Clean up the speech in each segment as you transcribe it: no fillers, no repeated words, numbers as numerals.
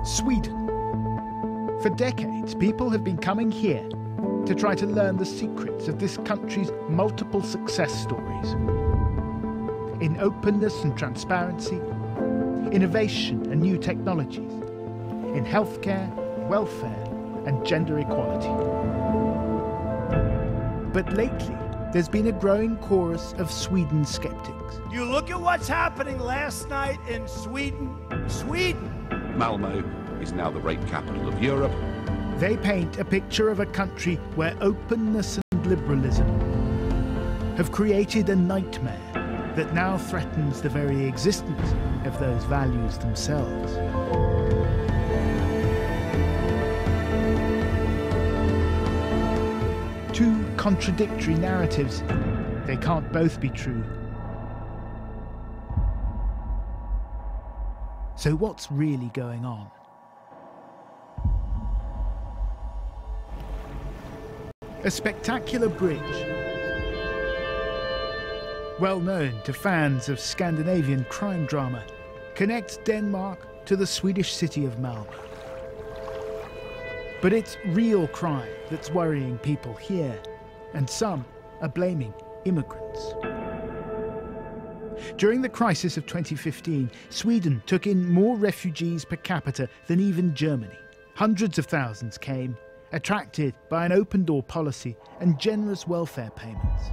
Sweden. For decades, people have been coming here to try to learn the secrets of this country's multiple success stories. In openness and transparency, innovation and new technologies, in healthcare, welfare and gender equality. But lately, there's been a growing chorus of Sweden skeptics. You look at what's happening last night in Sweden. Malmo is now the rape capital of Europe. They paint a picture of a country where openness and liberalism have created a nightmare that now threatens the very existence of those values themselves. Two contradictory narratives. They can't both be true. So what's really going on? A spectacular bridge, well known to fans of Scandinavian crime drama, connects Denmark to the Swedish city of Malmö. But it's real crime that's worrying people here, and some are blaming immigrants. During the crisis of 2015, Sweden took in more refugees per capita than even Germany. Hundreds of thousands came, attracted by an open-door policy and generous welfare payments.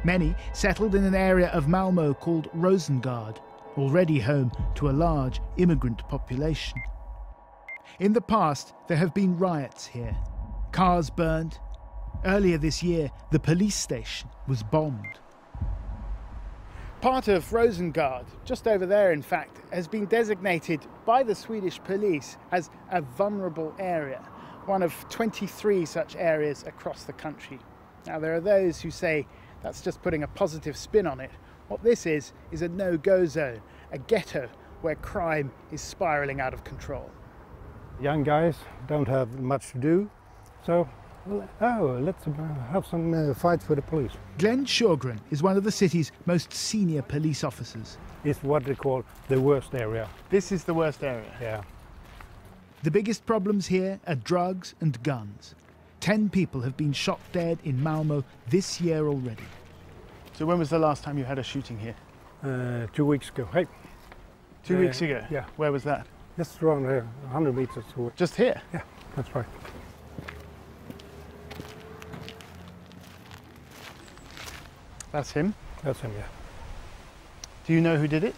Many settled in an area of Malmö called Rosengård, already home to a large immigrant population. In the past, there have been riots here. Cars burned. Earlier this year, the police station was bombed. Part of Rosengård, just over there in fact, has been designated by the Swedish police as a vulnerable area, one of 23 such areas across the country. Now, there are those who say that's just putting a positive spin on it. What this is a no-go zone, a ghetto where crime is spiralling out of control. Young guys don't have much to do, so let's have some fights with the police. Glenn Sjögren is one of the city's most senior police officers. It's what they call the worst area. This is the worst area? Yeah. The biggest problems here are drugs and guns. 10 people have been shot dead in Malmö this year already. So when was the last time you had a shooting here? 2 weeks ago. Hey. 2 weeks ago? Yeah. Where was that? Just around here, 100 meters away. Just here? Yeah, that's right. That's him? That's him, yeah. Do you know who did it?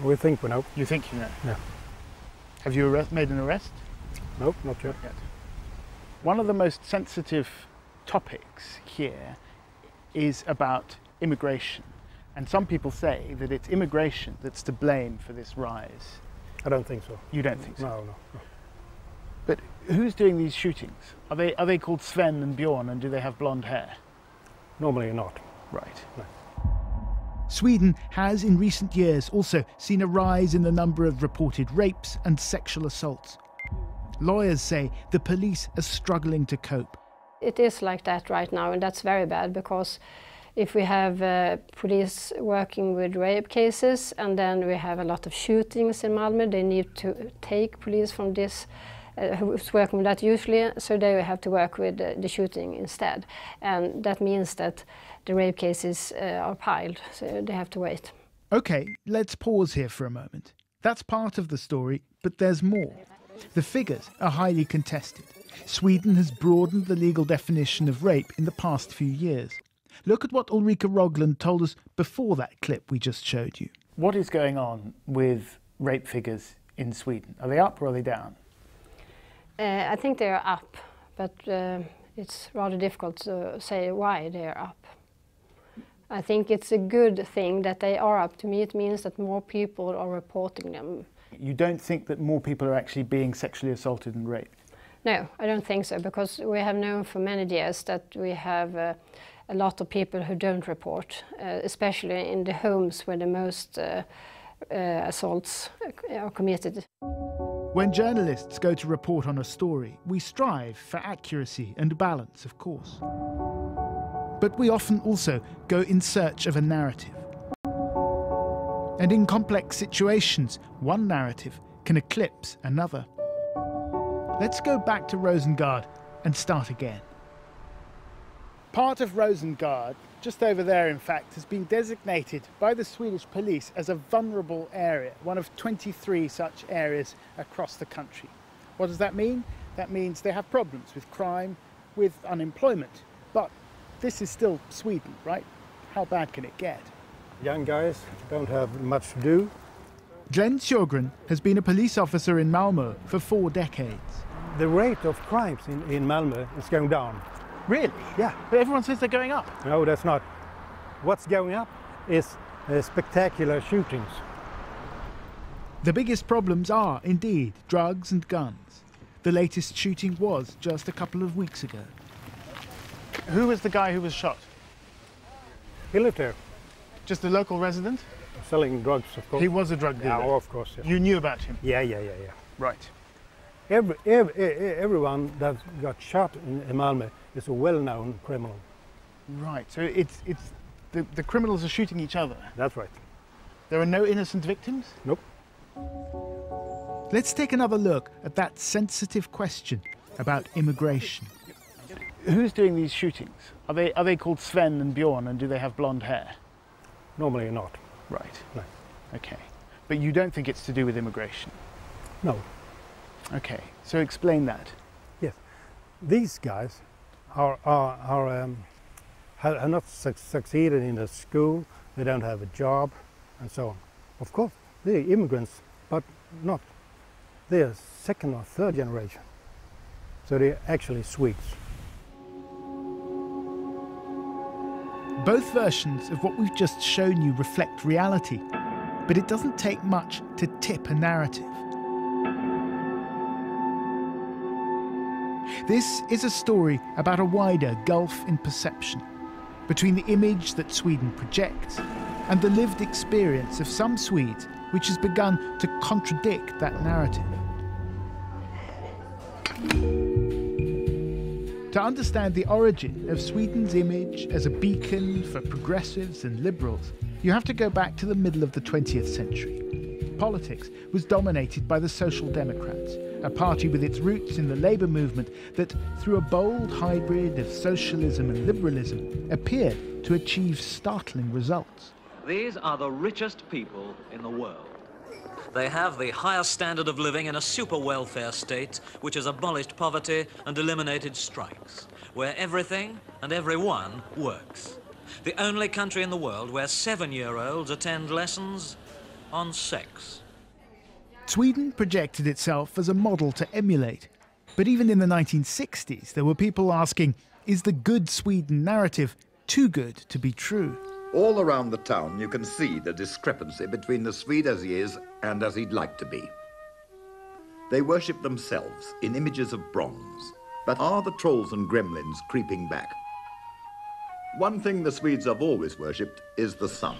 We think we know. You think you know? Yeah. Have you made an arrest? Nope, not yet. One of the most sensitive topics here is about immigration. And some people say that it's immigration that's to blame for this rise. I don't think so. You don't think so? No. But who's doing these shootings? Are they called Sven and Bjorn, and do they have blonde hair? Normally not. Right. No. Sweden has in recent years also seen a rise in the number of reported rapes and sexual assaults. Lawyers say the police are struggling to cope. It is like that right now, and that's very bad, because if we have police working with rape cases and then we have a lot of shootings in Malmö, they need to take police from this who's working with that usually, so they have to work with the shooting instead. And that means that the rape cases are piled, so they have to wait. OK, let's pause here for a moment. That's part of the story, but there's more. The figures are highly contested. Sweden has broadened the legal definition of rape in the past few years. Look at what Ulrika Rogland told us before that clip we just showed you. What is going on with rape figures in Sweden? Are they up or are they down? I think they are up, but it's rather difficult to say why they are up. I think it's a good thing that they are up. To me, it means that more people are reporting them. You don't think that more people are actually being sexually assaulted and raped? No, I don't think so, because we have known for many years that we have a lot of people who don't report, especially in the homes where the most assaults are committed. When journalists go to report on a story, we strive for accuracy and balance, of course. But we often also go in search of a narrative. And in complex situations, one narrative can eclipse another. Let's go back to Rosengard and start again. Part of Rosengard, just over there in fact, has been designated by the Swedish police as a vulnerable area, one of 23 such areas across the country. What does that mean? That means they have problems with crime, with unemployment. But this is still Sweden, right? How bad can it get? Young guys don't have much to do. Glenn Sjögren has been a police officer in Malmö for 4 decades. The rate of crimes in Malmö is going down. Really? Yeah. But everyone says they're going up. No, that's not. What's going up is spectacular shootings. The biggest problems are, indeed, drugs and guns. The latest shooting was just a couple of weeks ago. Who was the guy who was shot? He lived there, Just a local resident? selling drugs, of course. He was a drug dealer? Yeah, of course. Yeah. You knew about him? Yeah. Right. Everyone that got shot in Malmö is a well-known criminal. Right, so it's the criminals are shooting each other. That's right. There are no innocent victims? Nope. Let's take another look at that sensitive question about immigration. Who's doing these shootings? Are they called Sven and Bjorn, and do they have blonde hair? Normally not. Right. No. Okay. But you don't think it's to do with immigration? No. Okay, so explain that. Yes. These guys have not succeeded in the school, they don't have a job, and so on. Of course, they're immigrants, but not. They're second or third generation. So they're actually Swedes. Both versions of what we've just shown you reflect reality, but it doesn't take much to tip a narrative. This is a story about a wider gulf in perception between the image that Sweden projects and the lived experience of some Swedes, which has begun to contradict that narrative. To understand the origin of Sweden's image as a beacon for progressives and liberals, you have to go back to the middle of the 20th century. Politics was dominated by the Social Democrats, a party with its roots in the labour movement that, through a bold hybrid of socialism and liberalism, appeared to achieve startling results. These are the richest people in the world. They have the highest standard of living in a super welfare state which has abolished poverty and eliminated strikes, where everything and everyone works. The only country in the world where 7-year-olds attend lessons on sex. Sweden projected itself as a model to emulate. But even in the 1960s, there were people asking, is the good Sweden narrative too good to be true? All around the town you can see the discrepancy between the Swede as he is and as he'd like to be. They worship themselves in images of bronze. But are the trolls and gremlins creeping back? One thing the Swedes have always worshipped is the sun.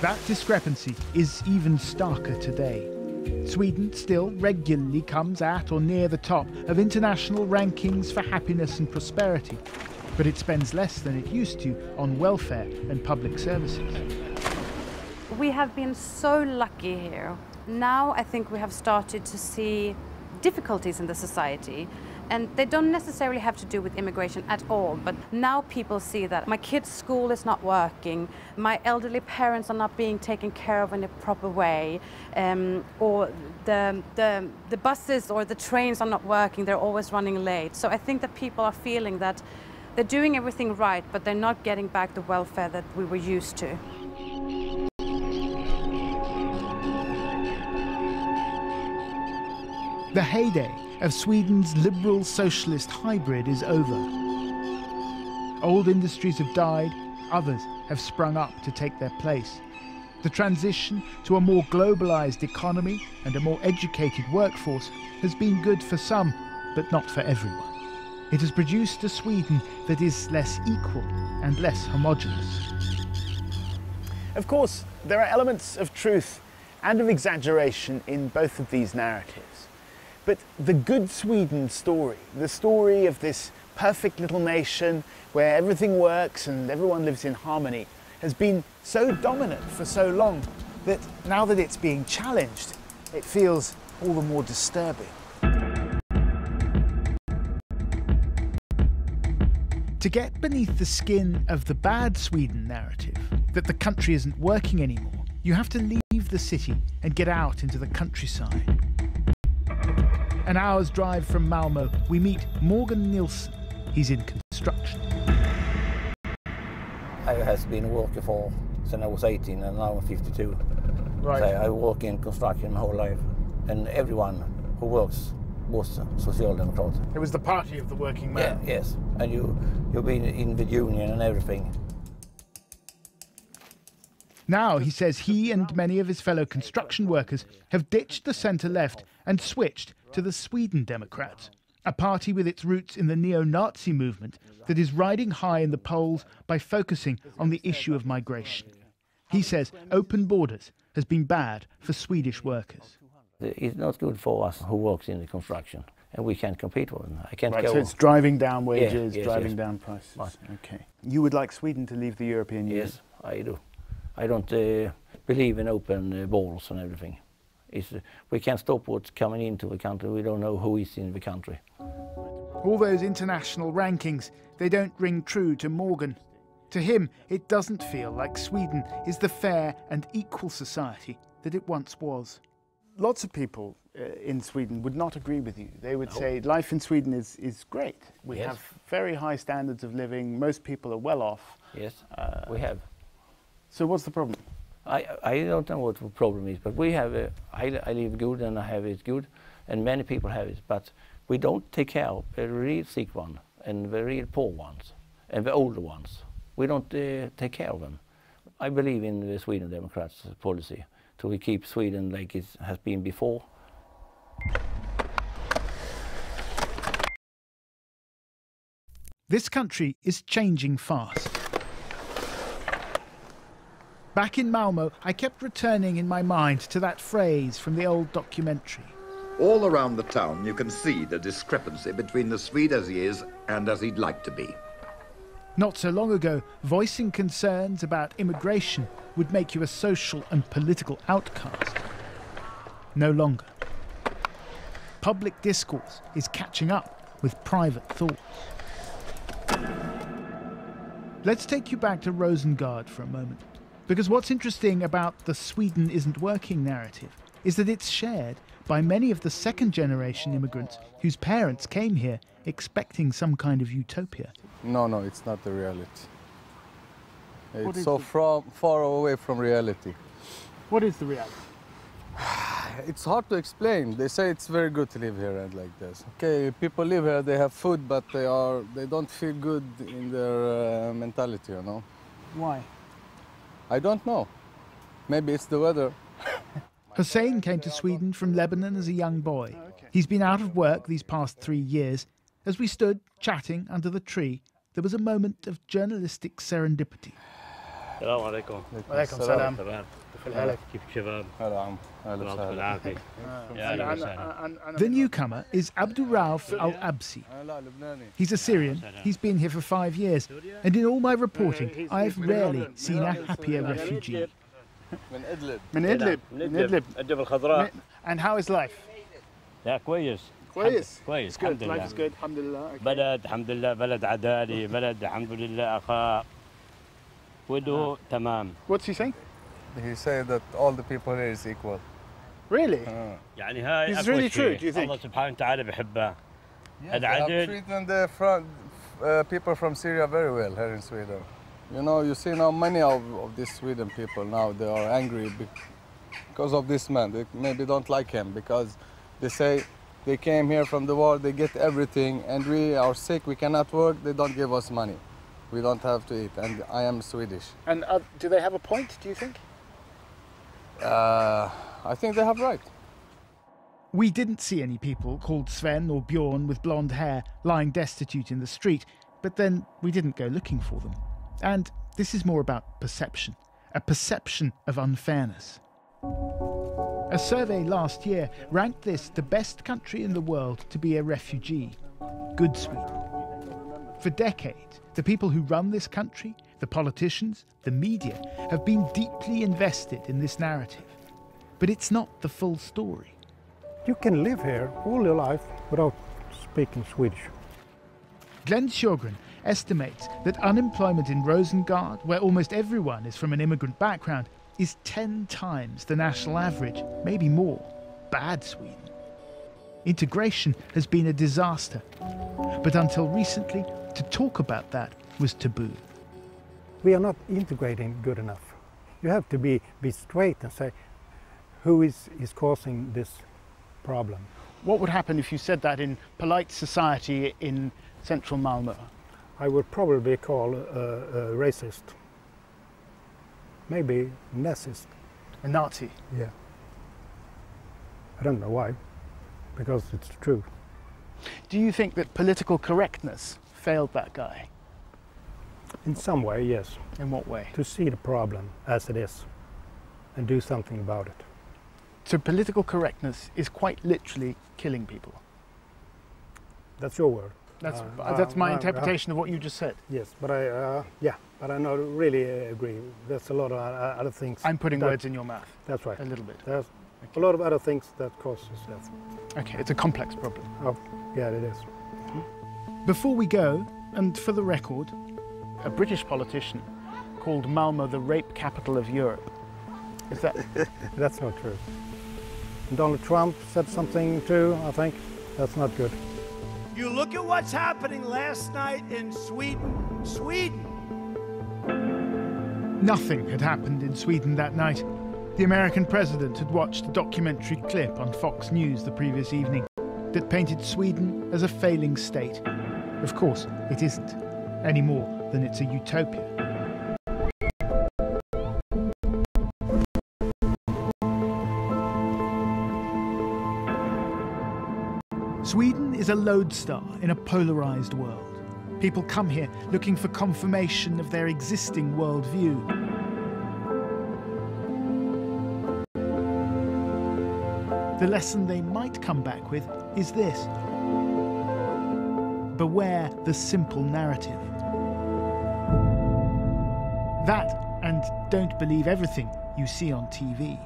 That discrepancy is even starker today. Sweden still regularly comes at or near the top of international rankings for happiness and prosperity, but it spends less than it used to on welfare and public services. We have been so lucky here. Now I think we have started to see difficulties in the society, and they don't necessarily have to do with immigration at all, but now people see that my kid's school is not working, my elderly parents are not being taken care of in a proper way, or the buses or the trains are not working, they're always running late. So I think that people are feeling that they're doing everything right, but they're not getting back the welfare that we were used to. The heyday of Sweden's liberal socialist hybrid is over. Old industries have died, others have sprung up to take their place. The transition to a more globalized economy and a more educated workforce has been good for some, but not for everyone. It has produced a Sweden that is less equal and less homogeneous. Of course, there are elements of truth and of exaggeration in both of these narratives. But the good Sweden story, the story of this perfect little nation where everything works and everyone lives in harmony, has been so dominant for so long that now that it's being challenged, it feels all the more disturbing. To get beneath the skin of the bad Sweden narrative, that the country isn't working anymore, you have to leave the city and get out into the countryside. An hour's drive from Malmö, we meet Morgan Nilsson. He's in construction. I have been working since I was 18 and now I'm 52. Right. So I work in construction my whole life, and everyone who works was Social Democrat. It was the party of the working man. Yeah, yes, and you've been in the union and everything. Now, he says he and many of his fellow construction workers have ditched the centre-left and switched to the Sweden Democrats, a party with its roots in the neo-Nazi movement that is riding high in the polls by focusing on the issue of migration. He says open borders has been bad for Swedish workers. It's not good for us who works in the construction, and we can't compete with them. I can't go. So it's driving down wages, yes, driving yes. down prices. Right. Okay. You would like Sweden to leave the European Union? Yes, I do. I don't believe in open borders and everything. We can't stop what's coming into the country. We don't know who is in the country. All those international rankings, they don't ring true to Morgan. To him, it doesn't feel like Sweden is the fair and equal society that it once was. Lots of people in Sweden would not agree with you. They would say life in Sweden is great. We have very high standards of living. Most people are well off. Yes, we have. So what's the problem? I don't know what the problem is, but we have I live good and I have it good, and many people have it, but we don't take care of the real sick one and the real poor ones and the older ones. We don't take care of them. I believe in the Sweden Democrats' policy to keep Sweden like it has been before. This country is changing fast. Back in Malmö, I kept returning in my mind to that phrase from the old documentary. All around the town you can see the discrepancy between the Swede as he is and as he'd like to be. Not so long ago, voicing concerns about immigration would make you a social and political outcast. No longer. Public discourse is catching up with private thoughts. Let's take you back to Rosengard for a moment. Because what's interesting about the Sweden isn't working narrative is that it's shared by many of the second-generation immigrants whose parents came here expecting some kind of utopia. No, it's not the reality. It's so far away from reality. What is the reality? It's hard to explain. They say it's very good to live here and like this. Okay, people live here, they have food, but they don't feel good in their mentality, you know. Why? I don't know. Maybe it's the weather. Hussein came to Sweden from Lebanon as a young boy. He's been out of work these past 3 years. As we stood chatting under the tree, there was a moment of journalistic serendipity. السلام عليكم. وعليكم السلام. كيف الشباب؟ The newcomer is Abdul Rauf Al-Absi. He's a Syrian. He's been here for 5 years. And in all my reporting, I've rarely seen a happier refugee. من إدلب. And how is life? لا كويس. كويس. كويس. It's good. Life is good. Alhamdulillah. Okay. بلد الحمد لله بلد عدالي بلد الحمد لله أخاء وده تمام. What's he saying? He said that all the people here is equal. Really? يعني هاي It's really true, do you think? الله سبحانه وتعالى بحبه. Yes, they are treating the people from Syria very well here in Sweden. You know, you see now many of these Sweden people now, they are angry because of this man. They maybe don't like him because they say they came here from the war, they get everything, and we are sick, we cannot work, they don't give us money. We don't have to eat, and I am Swedish. And do they have a point, do you think? I think they have right. We didn't see any people called Sven or Bjorn with blonde hair lying destitute in the street, but then we didn't go looking for them. And this is more about perception, a perception of unfairness. A survey last year ranked this the best country in the world to be a refugee. Good Sweden. For decades, the people who run this country, the politicians, the media, have been deeply invested in this narrative. But it's not the full story. You can live here all your life without speaking Swedish. Glenn Sjögren estimates that unemployment in Rosengard, where almost everyone is from an immigrant background, is 10 times the national average, maybe more. Bad Sweden. Integration has been a disaster. But until recently, to talk about that was taboo. We are not integrating good enough. You have to be straight and say, who is causing this problem? What would happen if you said that in polite society in central Malmö? I would probably be called a racist. Maybe Nazist. A Nazi? Yeah. I don't know why, because it's true. Do you think that political correctness failed that guy? In some way, yes. In what way? To see the problem as it is and do something about it. So political correctness is quite literally killing people? That's your word. That's my interpretation of what you just said. Yes, but I don't really agree. There's a lot of other things. I'm putting words in your mouth. That's right. A little bit. There's a lot of other things that causes death. Okay, it's a complex problem. Oh, yeah, it is. Before we go, and for the record, a British politician called Malmö the rape capital of Europe. Is that? That's not true. Donald Trump said something too, I think. That's not good. You look at what's happening last night in Sweden. Nothing had happened in Sweden that night. The American president had watched a documentary clip on Fox News the previous evening that painted Sweden as a failing state. Of course, it isn't, any more than it's a utopia. Sweden is a lodestar in a polarised world. People come here looking for confirmation of their existing worldview. The lesson they might come back with is this: beware the simple narrative. That, and don't believe everything you see on TV.